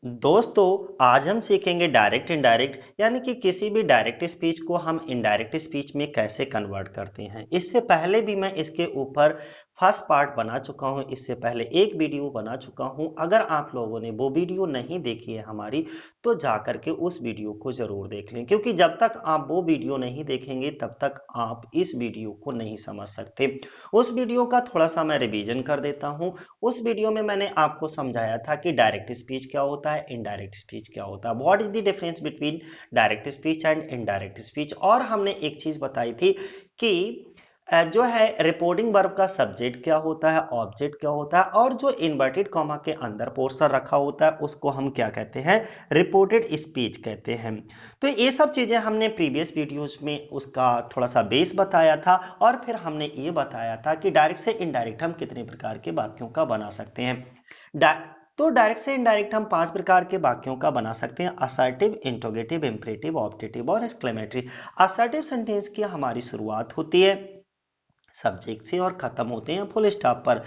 दोस्तों, आज हम सीखेंगे डायरेक्ट इनडायरेक्ट यानी कि किसी भी डायरेक्ट स्पीच को हम इनडायरेक्ट स्पीच में कैसे कन्वर्ट करते हैं। इससे पहले भी मैं इसके ऊपर फर्स्ट पार्ट बना चुका हूं, इससे पहले एक वीडियो बना चुका हूं। अगर आप लोगों ने वो वीडियो नहीं देखी है हमारी, तो जा करके उस वीडियो को जरूर देख लें, क्योंकि जब तक आप वो वीडियो नहीं देखेंगे तब तक आप इस वीडियो को नहीं समझ सकते। उस वीडियो का थोड़ा सा मैं रिवीजन कर देता हूं। उस वीडियो में मैंने आपको समझाया था कि डायरेक्ट स्पीच क्या होता है, इनडायरेक्ट स्पीच क्या होता है, what is the difference between direct speech and indirect speech. और हमने एक चीज बताई थी कि जो है रिपोर्टिंग वर्ब का सब्जेक्ट क्या होता है, ऑब्जेक्ट क्या होता है, और जो इन्वर्टेड कॉमा के अंदर पोर्शन रखा होता है उसको हम क्या कहते हैं, रिपोर्टेड स्पीच कहते हैं। तो ये सब चीजें हमने प्रीवियस वीडियोस में उसका थोड़ा सा बेस बताया था, और फिर हमने ये बताया था कि डायरेक्ट से इनडायरेक्ट हम कितने प्रकार के वाक्यों का बना सकते हैं। तो डायरेक्ट से इनडायरेक्ट हम 5 प्रकार के वाक्यों का बना सकते हैं: असर्टिव, इंट्रोगेटिव, इंपरेटिव, ऑब्जेक्टिव और एक्सक्लेमेटरी। असर्टिव सेंटेंस की हमारी शुरुआत होती है सब्जेक्ट से और खत्म होते हैं फुल स्टॉप पर।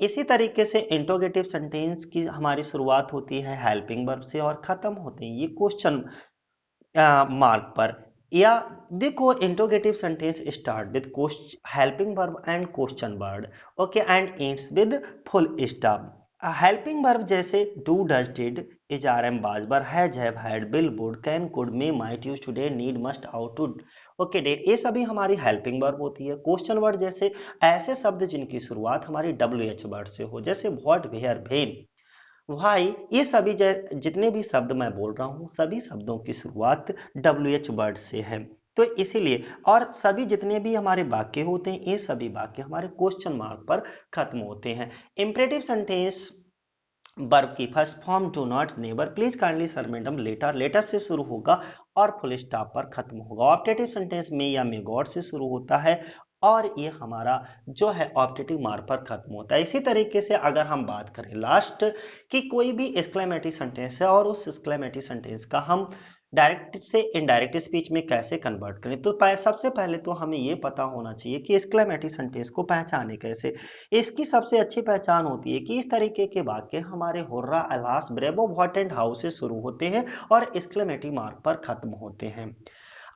इसी तरीके से इंट्रोगेटिव सेंटेंस की हमारी शुरुआत होती है हेल्पिंग वर्ब से और खत्म होते हैं ये क्वेश्चन मार्क पर। या देखो, interrogative sentence start with helping verb and question word, okay, and ends with full stop. Helping verb जैसे do, does, did, is, are, am, was, were, has, have, had, will, would, can, could, may, might, use, today, need, must, ought, to, okay, date, ये सभी हमारी helping verb होती है। Question word जैसे ऐसे शब्द जिनकी शुरुआत हमारी डब्ल्यू एच वर्ड से हो, जैसे व्हाट, वेयर, वेन, भाई, ये सभी जितने भी शब्द मैं बोल रहा हूं सभी शब्दों की शुरुआत डब्ल्यू एच वर्ड से है। तो इसीलिए, और सभी जितने भी हमारे वाक्य होते हैं ये सभी वाक्य हमारे क्वेश्चन मार्क पर खत्म होते हैं। इंपरेटिव सेंटेंस वर्ब की first form do not, never, please, kindly, sir, madam, letter, letter से शुरू होगा और फुल स्टॉप पर खत्म होगा। ऑप्टेटिव सेंटेंस में या मे गॉड से शुरू होता है और ये हमारा जो है ऑप्टेटिव मार्क पर खत्म होता है। इसी तरीके से अगर हम बात करें लास्ट कि कोई भी एक्सक्लेमेटरी सेंटेंस है और उस एक्सक्लेमेटरी सेंटेंस का हम डायरेक्ट से इनडायरेक्ट स्पीच में कैसे कन्वर्ट करें, तो सबसे पहले तो हमें ये पता होना चाहिए कि एक्सक्लेमेटरी सेंटेंस को पहचाने कैसे। इसकी सबसे अच्छी पहचान होती है कि इस तरीके के वाक्य हमारे hurrah, alas, bravo, what and how से शुरू होते हैं और एक्सक्लेमेटरी मार्क पर खत्म होते हैं।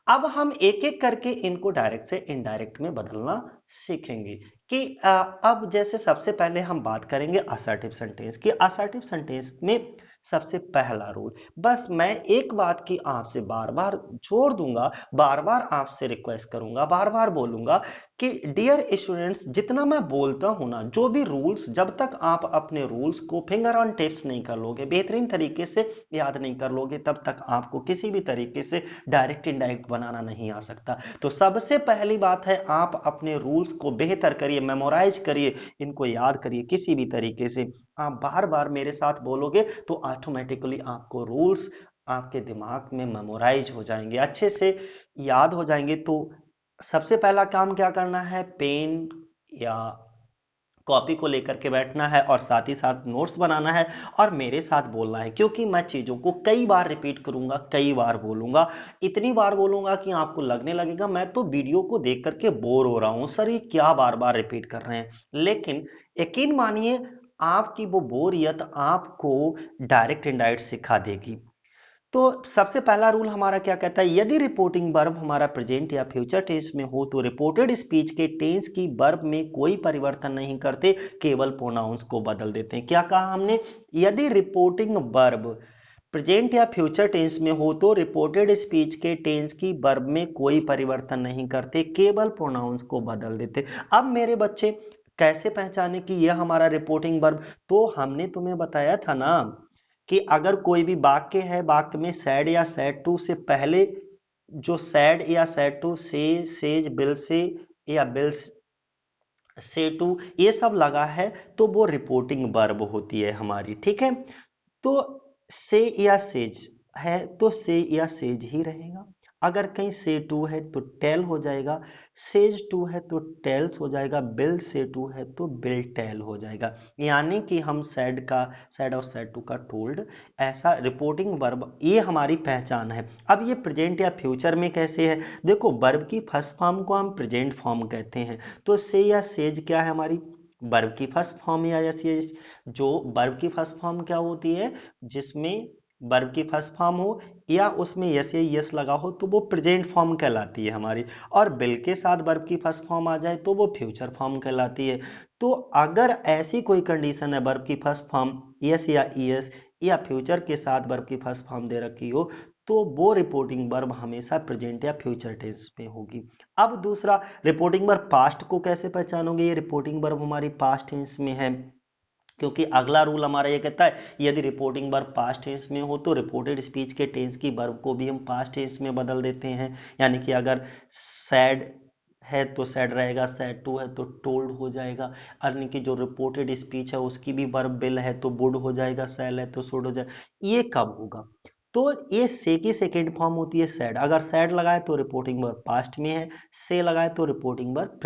अब हम एक एक करके इनको डायरेक्ट से इनडायरेक्ट में बदलना सीखेंगे कि अब जैसे सबसे पहले हम बात करेंगे असर्टिव सेंटेंस की। असर्टिव सेंटेंस में सबसे पहला रूल, बस मैं एक बात की आपसे बार बार जोर दूंगा, बार बार आपसे रिक्वेस्ट करूंगा, बार बार बोलूंगा कि डियर स्टूडेंट्स, जितना मैं बोलता हूं ना, जो भी रूल्स, जब तक आप अपने रूल्स को फिंगर ऑन टिप्स नहीं कर लोगे, बेहतरीन तरीके से याद नहीं कर लोगे, तब तक आपको किसी भी तरीके से डायरेक्ट इनडायरेक्ट बनाना नहीं आ सकता। तो सबसे पहली बात है, आप अपने रूल्स को बेहतर करिए, मेमोराइज करिए, इनको याद करिए किसी भी तरीके से। आप बार बार मेरे साथ बोलोगे तो ऑटोमेटिकली आपको रूल्स आपके दिमाग में मेमोराइज हो जाएंगे, अच्छे से याद हो जाएंगे। तो सबसे पहला काम क्या करना है, पेन या कॉपी को लेकर के बैठना है और साथ ही साथ नोट्स बनाना है और मेरे साथ बोलना है, क्योंकि मैं चीजों को कई बार रिपीट करूंगा, कई बार बोलूंगा, इतनी बार बोलूंगा कि आपको लगने लगेगा मैं तो वीडियो को देख करके बोर हो रहा हूं, सर ये क्या बार बार रिपीट कर रहे हैं। लेकिन यकीन मानिए, आपकी वो बोरियत आपको डायरेक्ट इनडायरेक्ट सिखा देगी। तो सबसे पहला रूल हमारा क्या कहता है, यदि रिपोर्टिंग वर्ब हमारा प्रेजेंट या फ्यूचर टेंस में हो तो रिपोर्टेड स्पीच के टेंस की वर्ब में कोई परिवर्तन नहीं करते, केवल प्रोनाउंस को बदल देते हैं। क्या कहा हमने, यदि रिपोर्टिंग वर्ब प्रेजेंट या फ्यूचर टेंस में हो तो रिपोर्टेड स्पीच के टेंस की वर्ब में कोई परिवर्तन नहीं करते, केवल प्रोनाउंस को बदल देते। अब मेरे बच्चे, कैसे पहचाने कि यह हमारा रिपोर्टिंग वर्ब, तो हमने तुम्हें बताया था ना कि अगर कोई भी वाक्य है, वाक्य में सैड या सैड टू से पहले जो सैड या सैड टू से, सेज, बिल से या बिल से टू, ये सब लगा है तो वो रिपोर्टिंग वर्ब होती है हमारी, ठीक है। तो से या सेज है तो से या सेज ही रहेगा। अगर कहीं से टू है तो टेल हो जाएगा, सेज टू है तो टेल्स हो जाएगा, बिल से टू है तो बिल टेल हो जाएगा। यानी कि हम सैड का, सैड और सैड टू का टोल्ड, ऐसा रिपोर्टिंग वर्ब, ये हमारी पहचान है। अब ये प्रेजेंट या फ्यूचर में कैसे है, देखो वर्ब की फर्स्ट फॉर्म को हम प्रेजेंट फॉर्म कहते हैं, तो से या सेज क्या है हमारी वर्ब की फर्स्ट फॉर्म या सेज। जो वर्ब की फर्स्ट फॉर्म क्या होती है, जिसमें वर्ब की फर्स्ट फॉर्म हो या उसमें यस या यस लगा हो तो वो प्रेजेंट फॉर्म कहलाती है हमारी, और बिल के साथ वर्ब की फर्स्ट फॉर्म आ जाए तो वो फ्यूचर फॉर्म कहलाती है। तो अगर ऐसी कोई कंडीशन है वर्ब की फर्स्ट फॉर्म यस या यस या फ्यूचर के साथ वर्ब की फर्स्ट फॉर्म दे रखी हो तो वो रिपोर्टिंग वर्ब हमेशा प्रेजेंट या फ्यूचर टेंस में होगी। अब दूसरा, रिपोर्टिंग वर्ब पास्ट को कैसे पहचानोगे, ये रिपोर्टिंग वर्ब हमारी पास्ट टेंस में है, क्योंकि अगला रूल हमारा ये कहता है यदि रिपोर्टिंग वर्ब पास्ट टेंस में हो तो रिपोर्टेड स्पीच के टेंस की वर्ब को भी हम पास्ट टेंस में बदल देते हैं। यानी कि अगर सैड है तो सैड रहेगा, सैड टू है तो टोल्ड हो जाएगा, यानी कि जो रिपोर्टेड स्पीच है उसकी भी वर्ब विल है तो वुड हो जाएगा, सेल है तो शुड हो जाएगा। ये कब होगा, तो ये से की सेकेंड फॉर्म होती है सैड, अगर सैड लगाए तो रिपोर्टिंग वर्ब पास्ट में है, से लगाए तो रिपोर्टिंग वर्ब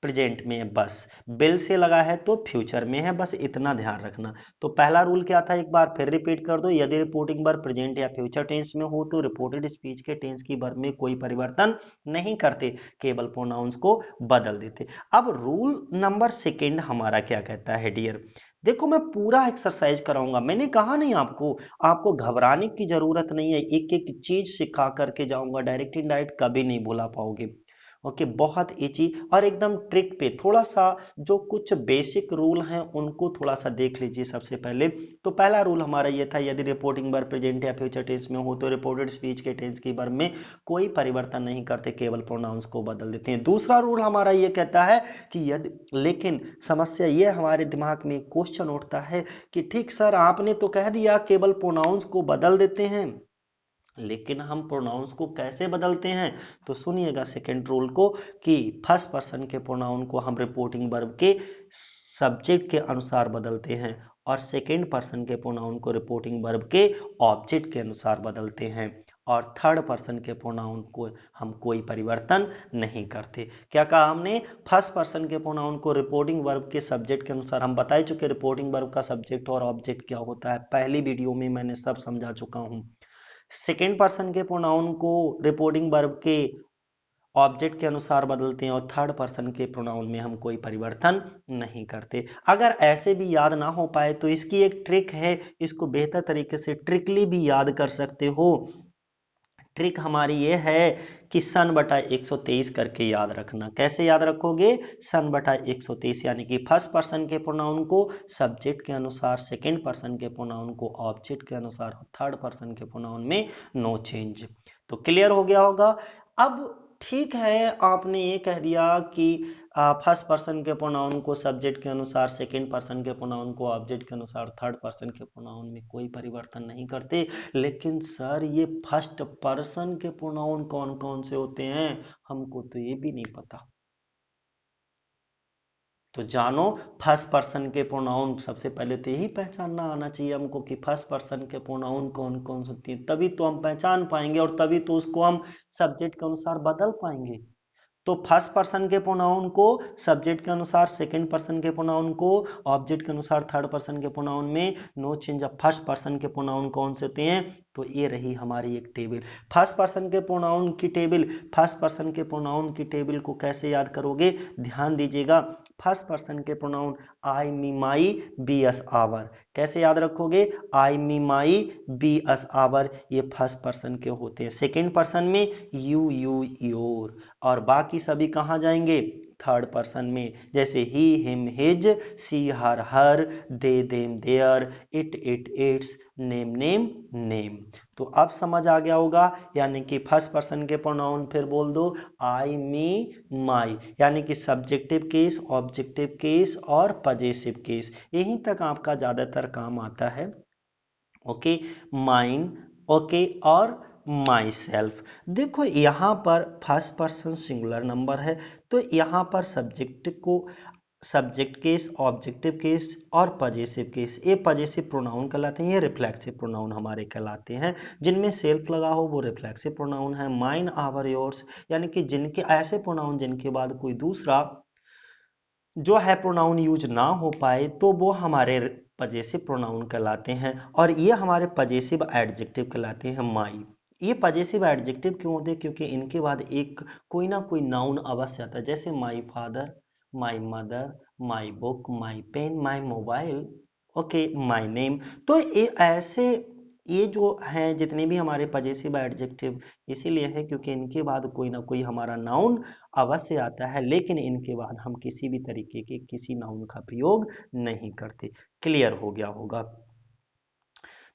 प्रेजेंट में है, बस बिल से लगा है तो फ्यूचर में है, बस इतना ध्यान रखना। तो पहला रूल क्या था, एक बार फिर रिपीट कर दो, यदि रिपोर्टिंग वर्ब प्रेजेंट या फ्यूचर टेंस में हो तो रिपोर्टेड स्पीच के टेंस की वर्ब में कोई परिवर्तन नहीं करते, केवल प्रोनाउंस को बदल देते। अब रूल नंबर सेकेंड हमारा क्या कहता है डियर, देखो मैं पूरा एक्सरसाइज कराऊंगा, मैंने कहा नहीं आपको, आपको घबराने की जरूरत नहीं है, एक एक चीज सिखा करके जाऊंगा, डायरेक्ट इनडायरेक्ट कभी नहीं भूला पाओगे। ओके, बहुत इजी और एकदम ट्रिक पे थोड़ा सा जो कुछ बेसिक रूल हैं उनको थोड़ा सा देख लीजिए। सबसे पहले तो पहला रूल हमारा ये था, यदि रिपोर्टिंग वर्ब प्रेजेंट या फ्यूचर टेंस में हो तो रिपोर्टेड स्पीच के टेंस की वर्ब में कोई परिवर्तन नहीं करते, केवल प्रोनाउंस को बदल देते हैं। दूसरा रूल हमारा ये कहता है कि यदि, लेकिन समस्या ये हमारे दिमाग में क्वेश्चन उठता है कि ठीक सर आपने तो कह दिया केवल प्रोनाउंस को बदल देते हैं, लेकिन हम प्रोनाउंस को कैसे बदलते हैं, तो सुनिएगा सेकंड रूल को कि फर्स्ट पर्सन के प्रोनाउन को हम रिपोर्टिंग वर्ब के सब्जेक्ट के अनुसार बदलते हैं और सेकंड पर्सन के प्रोनाउन को रिपोर्टिंग वर्ब के ऑब्जेक्ट के अनुसार बदलते हैं, और थर्ड पर्सन के प्रोनाउन को हम कोई परिवर्तन नहीं करते। क्या कहा हमने, फर्स्ट पर्सन के प्रोनाउन को रिपोर्टिंग वर्ब के सब्जेक्ट के अनुसार, हम बता चुके रिपोर्टिंग वर्ब का सब्जेक्ट और ऑब्जेक्ट क्या होता है, पहली वीडियो में मैंने सब समझा चुका हूं। सेकेंड पर्सन के प्रोनाउन को रिपोर्टिंग वर्ब के ऑब्जेक्ट के अनुसार बदलते हैं और थर्ड पर्सन के प्रोनाउन में हम कोई परिवर्तन नहीं करते। अगर ऐसे भी याद ना हो पाए तो इसकी एक ट्रिक है, इसको बेहतर तरीके से ट्रिकली भी याद कर सकते हो। ट्रिक हमारी ये है कि सन बटा 123 करके याद रखना। कैसे याद रखोगे, सन बटा 123, यानी कि फर्स्ट पर्सन के प्रोनाउन को सब्जेक्ट के अनुसार, सेकंड पर्सन के प्रोनाउन को ऑब्जेक्ट के अनुसार, थर्ड पर्सन के प्रोनाउन में नो चेंज। तो क्लियर हो गया होगा। अब ठीक है, आपने ये कह दिया कि फर्स्ट पर्सन के प्रोनाउन को सब्जेक्ट के अनुसार, सेकंड पर्सन के प्रोनाउन को ऑब्जेक्ट के अनुसार, थर्ड पर्सन के प्रोनाउन में कोई परिवर्तन नहीं करते, लेकिन सर ये फर्स्ट पर्सन के प्रोनाउन कौन कौन से होते हैं, हमको तो ये भी नहीं पता। तो जानो फर्स्ट पर्सन के प्रोनाउन, सबसे पहले तो यही पहचानना आना चाहिए हमको कि फर्स्ट पर्सन के प्रोनाउन कौन कौन से होती है, तभी तो हम पहचान पाएंगे और तभी तो उसको हम सब्जेक्ट के अनुसार बदल पाएंगे। तो फर्स्ट पर्सन के प्रोनाउन को सब्जेक्ट के अनुसार, सेकंड पर्सन के प्रोनाउन को ऑब्जेक्ट के अनुसार, थर्ड पर्सन के प्रोनाउन में नो चेंज। अब फर्स्ट पर्सन के प्रोनाउन कौन से होते हैं, तो ये रही हमारी एक टेबल फर्स्ट पर्सन के प्रोनाउन की टेबल। फर्स्ट पर्सन के प्रोनाउन की टेबल को कैसे याद करोगे, ध्यान दीजिएगा। फर्स्ट पर्सन के pronoun I, me, my, we, us, our, कैसे याद रखोगे, I, me, my, we, us, our, ये फर्स्ट पर्सन के होते हैं। सेकंड पर्सन में यू, योर, और बाकी सभी कहाँ जाएंगे, थर्ड पर्सन में, जैसे he, him, his, she, her, they, them, their, it, its, name, name. तो अब समझ आ गया होगा, यानी कि फर्स्ट पर्सन के प्रोनाउन फिर बोल दो, आई, मी, माई, यानी कि सब्जेक्टिव केस, ऑब्जेक्टिव केस और पजेसिव केस, यहीं तक आपका ज्यादातर काम आता है। ओके, माइन, ओके, और माई सेल्फ। देखो यहां पर फर्स्ट पर्सन सिंगुलर नंबर है, तो यहां पर सब्जेक्ट को, सब्जेक्ट केस, ऑब्जेक्टिव केस और पजेसिव केस, ये पजेसिव प्रोनाउन कहलाते हैं, ये रिफ्लेक्सिव प्रोनाउन हमारे कहलाते हैं। जिनमें सेल्फ लगा हो वो रिफ्लेक्सिव प्रोनाउन है। माइन, आवर, योर्स, यानी कि जिनके ऐसे प्रोनाउन जिनके बाद कोई दूसरा जो है प्रोनाउन यूज ना हो पाए तो वो हमारे पजेसिव प्रोनाउन कहलाते हैं, और ये हमारे पजेसिव एडजेक्टिव कहलाते हैं। माई, ये पजेसिव एडजेक्टिव क्यों होते हैं, क्योंकि इनके बाद एक कोई ना कोई नाउन अवश्य आता है, जैसे my father, my mother, my book, my pen, my mobile, okay, my name. तो ये ऐसे, ये जो हैं जितने भी हमारे पजेसिव एडजेक्टिव इसीलिए है क्योंकि इनके बाद कोई ना कोई हमारा नाउन अवश्य आता है, लेकिन इनके बाद हम किसी भी तरीके के किसी नाउन का प्रयोग नहीं करते। क्लियर हो गया होगा।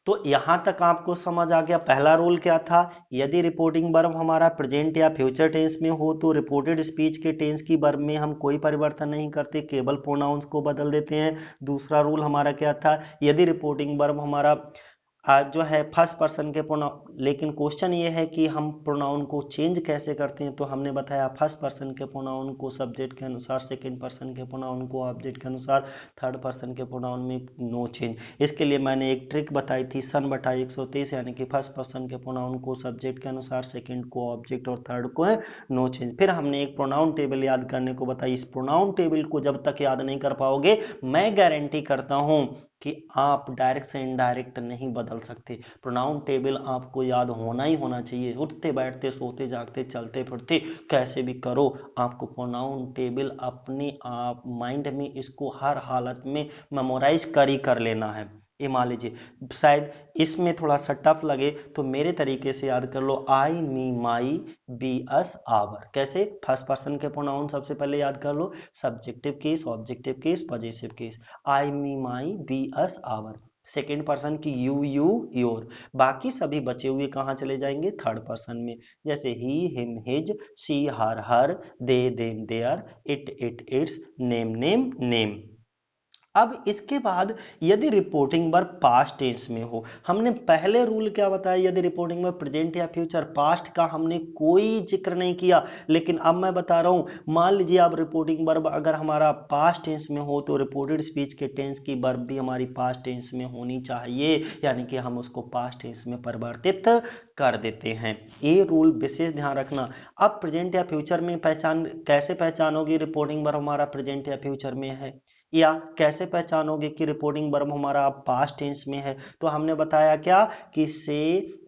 तो यहां तक आपको समझ आ गया। पहला रूल क्या था, यदि रिपोर्टिंग वर्ब हमारा प्रेजेंट या फ्यूचर टेंस में हो तो रिपोर्टेड स्पीच के टेंस की वर्ब में हम कोई परिवर्तन नहीं करते, केवल प्रोनाउंस को बदल देते हैं। दूसरा रूल हमारा क्या था, यदि रिपोर्टिंग वर्ब हमारा जो है फर्स्ट पर्सन के प्रोनाउन, लेकिन क्वेश्चन ये है कि हम प्रोनाउन को चेंज कैसे करते हैं, तो हमने बताया फर्स्ट पर्सन के प्रोनाउन को सब्जेक्ट के अनुसार, सेकंड पर्सन के प्रोनाउन को ऑब्जेक्ट के अनुसार, थर्ड पर्सन के प्रोनाउन में नो चेंज। इसके लिए मैंने एक ट्रिक बताई थी, सन बटा 123, यानी कि फर्स्ट पर्सन के प्रोनाउन को सब्जेक्ट के अनुसार, सेकंड को ऑब्जेक्ट और थर्ड को है नो चेंज। फिर हमने एक प्रोनाउन टेबल याद करने को बताई। इस प्रोनाउन टेबल को जब तक याद नहीं कर पाओगे, मैं गारंटी करता हूं कि आप डायरेक्ट से इनडायरेक्ट नहीं बदल सकते। प्रोनाउन टेबल आपको याद होना ही होना चाहिए। उठते बैठते सोते जागते चलते फिरते कैसे भी करो, आपको प्रोनाउन टेबल अपने आप माइंड में इसको हर हालत में मेमोराइज कर ही कर लेना है। ये मान लीजिए शायद इसमें थोड़ा सा टफ लगे तो मेरे तरीके से याद कर लो, I me my we us our. कैसे, फर्स्ट पर्सन के प्रोनाउन सबसे पहले याद कर लो, subjective case, objective case, possessive case. I me my we us our. Second person की यू यू योर। बाकी सभी बचे हुए कहाँ चले जाएंगे, थर्ड पर्सन में, जैसे he him his, she her her, they them their, it it its, name name name. अब इसके बाद यदि रिपोर्टिंग वर्ब पास्ट टेंस में हो, हमने पहले रूल क्या बताया, यदि रिपोर्टिंग वर्ब प्रेजेंट या फ्यूचर, पास्ट का हमने कोई जिक्र नहीं किया। लेकिन अब मैं बता रहा हूं, मान लीजिए अब रिपोर्टिंग वर्ब अगर हमारा पास्ट टेंस में हो तो रिपोर्टेड स्पीच के टेंस की वर्ब भी हमारी पास्ट टेंस में होनी चाहिए, यानी कि हम उसको पास्ट टेंस में परिवर्तित कर देते हैं। ये रूल विशेष ध्यान रखना। अब प्रेजेंट या फ्यूचर में पहचान कैसे पहचानोगे रिपोर्टिंग वर्ब हमारा प्रेजेंट या फ्यूचर में है, या कैसे पहचानोगे कि रिपोर्टिंग वर्ब हमारा पास्ट टेंस में है, तो हमने बताया क्या कि से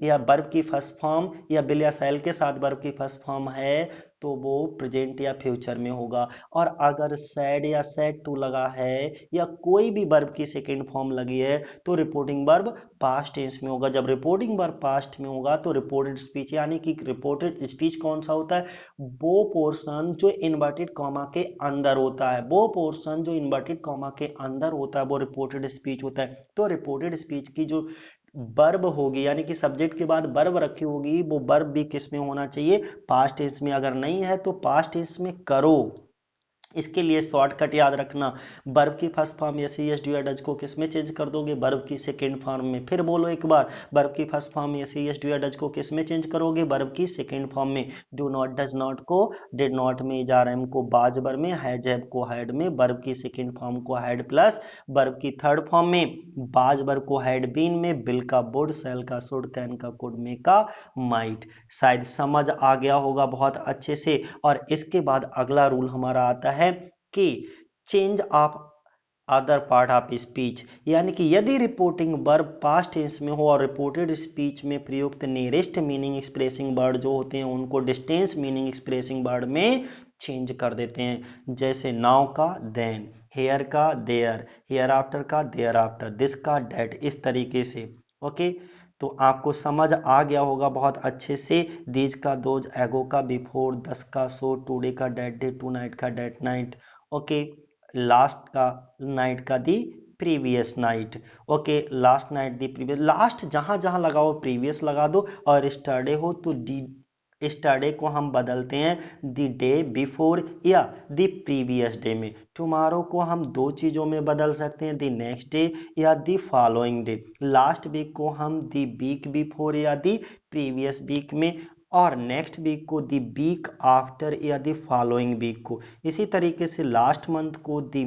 या वर्ब की फर्स्ट फॉर्म या बिल या सेल के साथ वर्ब की फर्स्ट फॉर्म है तो वो प्रेजेंट या फ्यूचर में होगा। और अगर सैड या सैड टू लगा है या कोई भी वर्ब की सेकेंड फॉर्म लगी है तो रिपोर्टिंग वर्ब पास्ट टेंस में होगा। जब रिपोर्टिंग वर्ब पास्ट में होगा तो रिपोर्टेड स्पीच, यानी कि रिपोर्टेड स्पीच कौन सा होता है, वो पोर्शन जो इन्वर्टेड कॉमा के अंदर होता है, वो पोर्शन जो इन्वर्टेड कॉमा के अंदर होता है वो रिपोर्टेड स्पीच होता है। तो रिपोर्टेड स्पीच की जो वर्ब होगी, यानी कि सब्जेक्ट के बाद वर्ब रखी होगी, वो वर्ब भी किस में होना चाहिए, पास्ट टेंस में। अगर नहीं है तो पास्ट टेंस में करो। इसके लिए शॉर्टकट याद रखना, वर्ब की first form S S do या डज को किस में चेंज कर दोगे, वर्ब की सेकेंड फॉर्म में। फिर बोलो एक बार, वर्ब की first form S S do या डज को किस में चेंज करोगे, वर्ब की सेकेंड फॉर्म में। डू नॉट डज नॉट को डिड नॉट में, इजार एम को बाज वर्ब में, हैज हैव को हैड में, वर्ब की सेकेंड फॉर्म को हैड प्लस वर्ब की थर्ड फॉर्म में, बाज वर्ब को हैड बीन में, बिल का वुड, सेल का शुड, कैन का कुड, मे का माइट। शायद समझ आ गया होगा बहुत अच्छे से। और इसके बाद अगला रूल हमारा आता है कि change of other part of speech, यानी कि यदि रिपोर्टिंग वर्ब पास्ट टेंस में हो और रिपोर्टेड स्पीच में प्रयुक्त नियरेस्ट मीनिंग एक्सप्रेसिंग वर्ड जो होते हैं उनको डिस्टेंस मीनिंग एक्सप्रेसिंग वर्ड में चेंज कर देते हैं। जैसे नाउ का देन, हेयर का देयर, हेयर आफ्टर का देयर आफ्टर, दिस का डेट, इस तरीके से। ओके, तो आपको समझ आ गया होगा बहुत अच्छे से। दीज का दोज, एगो का बिफोर, दस का सो, टुडे का डेट डे, टू नाइट का डेट नाइट। ओके, लास्ट का नाइट का the previous night. Okay, last night the previous, last जहां जहां लगाओ प्रीवियस लगा दो। और स्टरडे हो तो डी, स्टरडे को हम बदलते हैं द डे बिफोर या द प्रीवियस डे में। टुमारो को हम दो चीजों में बदल सकते हैं, द नेक्स्ट डे या the following day. Last week को हम द वीक बिफोर या द प्रीवियस वीक में, और नेक्स्ट वीक को द वीक आफ्टर या द फॉलोइंग वीक को। इसी तरीके से लास्ट मंथ को द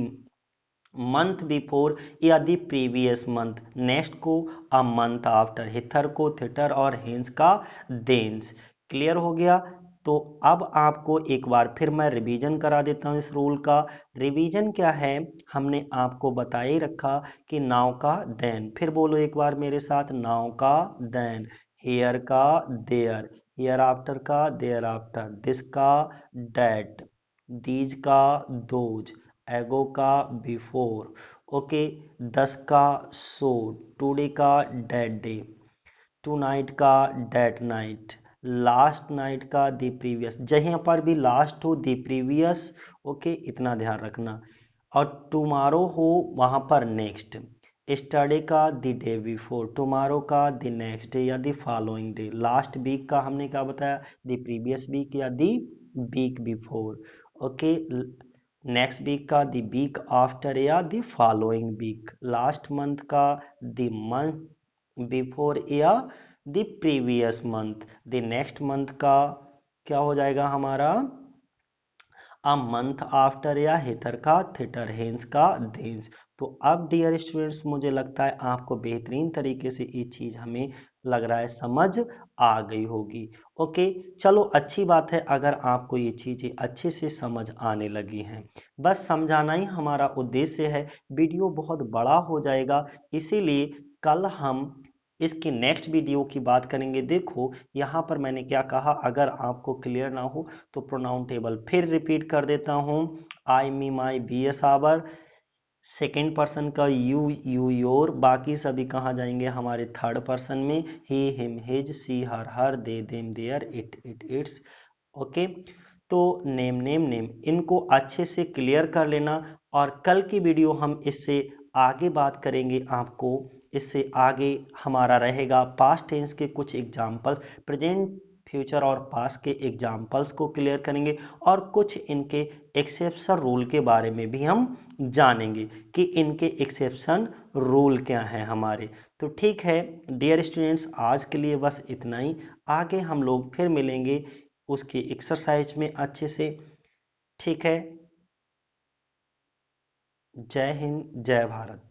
मंथ बिफोर या द प्रीवियस मंथ, नेक्स्ट को अ मंथ आफ्टर, हिथर को थिटर और हेंस का देंस। क्लियर हो गया। तो अब आपको एक बार फिर मैं रिवीजन करा देता हूं इस रूल का। रिवीजन क्या है, हमने आपको बता ही रखा कि नाउ का देन, फिर बोलो एक बार मेरे साथ, नाउ का देन, हेयर का देयर, हेयर आफ्टर का देयर आफ्टर, दिस का डेट, दीज का दोज, एगो का बिफोर, ओके, 10 का सो, टुडे का डेट डे, टू नाइट का डेट नाइट, लास्ट नाइट का द प्रीवियस, जहाँ पर भी लास्ट हो द प्रीवियस, ओके, इतना ध्यान रखना। और टुमारो हो वहाँ पर नेक्स्ट, स्टरडे का द डे बिफोर, टुमारो का द नेक्स्ट डे या the following day, last week का हमने क्या बताया, द प्रीवियस वीक या the week before, okay, next week का द वीक आफ्टर या the following week, last month का द मंथ बिफोर या the previous month, the next month का क्या हो जाएगा हमारा, अ मंथ आफ्टर या हितर का थिटर, हेंस का देंस। तो अब डियर स्टूडेंट्स मुझे लगता है आपको बेहतरीन तरीके से ये चीज हमें लग रहा है समझ आ गई होगी। ओके, चलो अच्छी बात है अगर आपको ये चीजें अच्छे से समझ आने लगी हैं। बस समझाना ही हमारा उद्देश्य है, वीडियो बहुत बड़ा हो जाएगा, इसीलिए कल हम इसकी नेक्स्ट वीडियो की बात करेंगे। देखो यहाँ पर मैंने क्या कहा, अगर आपको क्लियर ना हो तो प्रोनाउन टेबल फिर रिपीट कर देता हूँ। I me my we us our, second person का यू यू योर, बाकी सभी कहाँ जाएंगे हमारे थर्ड पर्सन में, he him his she her her, they them their, it it its, okay. तो नेम नेम नेम इनको अच्छे से क्लियर कर लेना, और कल की वीडियो हम इससे आगे बात करेंगे। आपको इससे आगे हमारा रहेगा पास्ट टेंस के कुछ एग्जाम्पल, प्रेजेंट फ्यूचर और पास्ट के एग्जाम्पल्स को क्लियर करेंगे, और कुछ इनके एक्सेप्शन रूल के बारे में भी हम जानेंगे कि इनके एक्सेप्शन रूल क्या हैं हमारे। तो ठीक है डियर स्टूडेंट्स, आज के लिए बस इतना ही, आगे हम लोग फिर मिलेंगे उसकी एक्सरसाइज में अच्छे से। ठीक है, जय हिंद जय भारत।